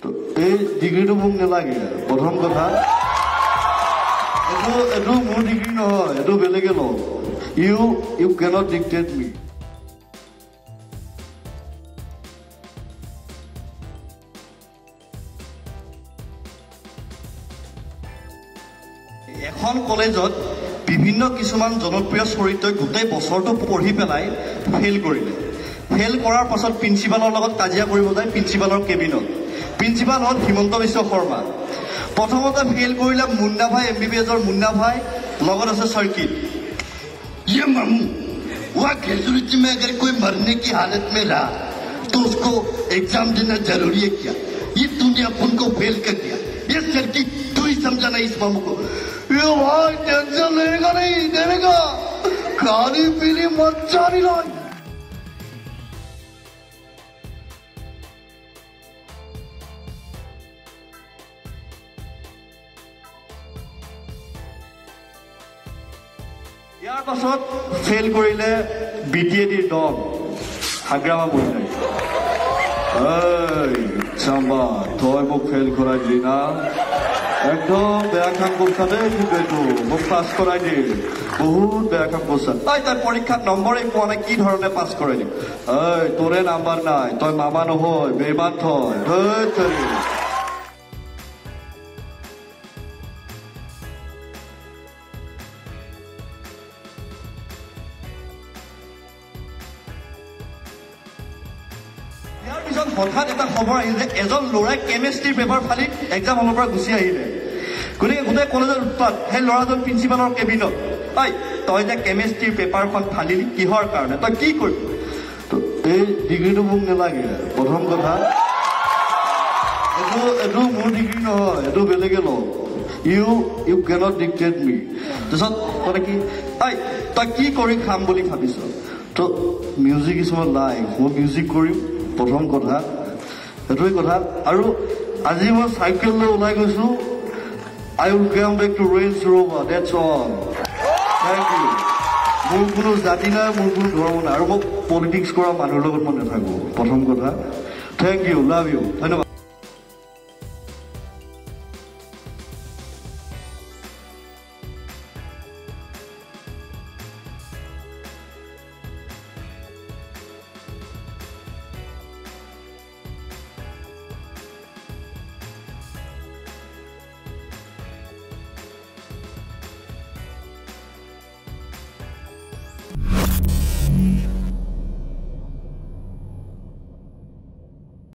তো এই ডিগ্ৰীটো মোক নালাগে প্ৰথম কথা এইটো মোৰ ডিগ্ৰী নহয় এইটো বেলেগে লওক ইউ কেনট ডিক্টেট মি এখন কলেজত বিভিন্ন কিছুমান জনপ্ৰিয় চৰিত্ৰই গোটেই বছৰটো পঢ়ি পেলাই ফেইল কৰিলে ফেইল কৰাৰ পাছত প্ৰিন্সিপালৰ লগত কাজিয়া কৰিব যায় প্ৰিন্সিপালৰ কেবিনত প্ৰিন্সিপাল হ'ল হিমন্ত বিশ্ব শৰ্মা প্ৰথমতে ফেইল কৰিলে মুন্না ভাই MBBSৰ মুন্না ভাই লগত আছে सर्किट ये मामू वह ग्रेजुएट में अगर कोई मरने की हालत में रहा तो उसको एग्जाम देना जरूरी है क्या ये तूने अपन को फेल कर दिया ये सर्किट तू ही समझाना इस मामू को ये भाई टेंशन लेगा नहीं देगा खाली पीली मच्छा नहीं लाई ইয়াৰ পাছত ফেইল কৰিলে BTADৰ দল হাগ্ৰামা বহিলাই চাম্বা তই মোক ফেইল কৰাই দিলি না একদম বেয়া কাম কৰিছা দেই কিন্তু এইটো মোক পাছ কৰাই দিল বহুত বেয়া কাম কৰিছা তই পৰীক্ষাত নম্বৰেই পোৱা নাই কি ধৰণে পাছ কৰাই দিম তোৰে নাম্বাৰ নাই তই মামা নহয় বেইমান থয় ইয়াৰ পিছত হঠাৎ এটা খবৰ আহিল যে এজন ল'ৰাই কেমেষ্ট্ৰিৰ পেপাৰ ফালি এক্সাম হলৰ পৰা গুচি আহিলে গতিকে গোটেই কলেজৰ উৎপাত সেই ল'ৰাজন প্ৰিন্সিপালৰ কেবিনত তই যে কেমেষ্ট্ৰিৰ পেপাৰখন ফালিলি কিহৰ কাৰণে তই কি কৰিবি এই ডিগ্ৰীটো মোক নালাগে প্ৰথম কথা এইটো মোৰ ডিগ্ৰী নহয় এইটো বেলেগে লওক ইউ কেনট ডিক্টেট মি তাৰপিছত মানে কি তই কি কৰি খাম বুলি ভাবিছ তো মিউজিক ইজ মাই লাইফ মই মিউজিক কৰিম প্ৰথম কথা সেইটোৱে কথা আৰু আজি মই চাইকেল লৈ ওলাই গৈছোঁ I will come back to Range Rover dates all thank you মোৰ কোনো জাতি নাই মোৰ কোনো ধৰ্ম নাই আৰু মই পলিটিক্স কৰা মানুহৰ লগত মই নাথাকোঁ প্ৰথম কথা থেংক ইউ লাভ ইউ ধন্যবাদ